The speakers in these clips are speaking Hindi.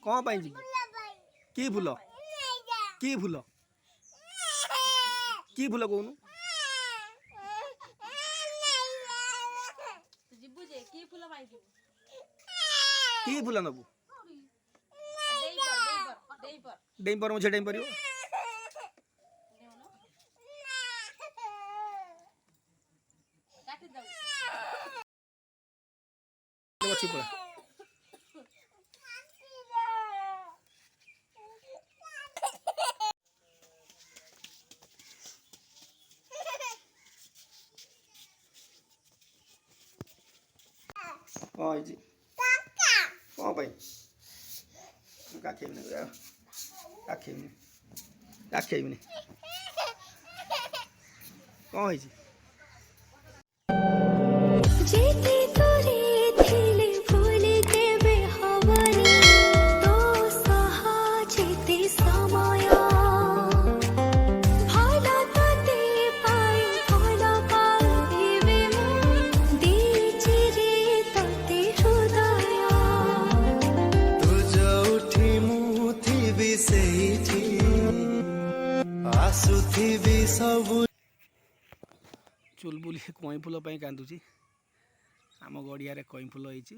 कौन पाई जी की फूल की फूल की फूल कहूनु की फूल नबू डेम पर मुझे डेम पर अच्छी पड़ा कौन जी कौन भाई काखेबनी काखेबनी काखेबनी कौन है जी चुलबुली कई फूल कांदुची आम गड़िया कई फूल होती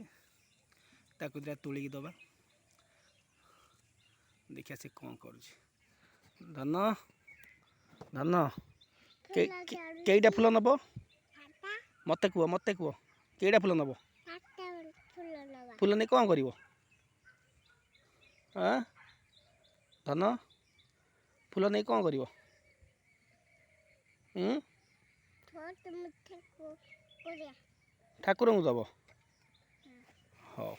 तुलिकी दबा देखिए से कौन कर धन धन कईटा फूल नब मत कह कईटा फूल नब फूल नहीं कौन कर धन फूल नहीं कौन कर ठाकुर को दब हाँ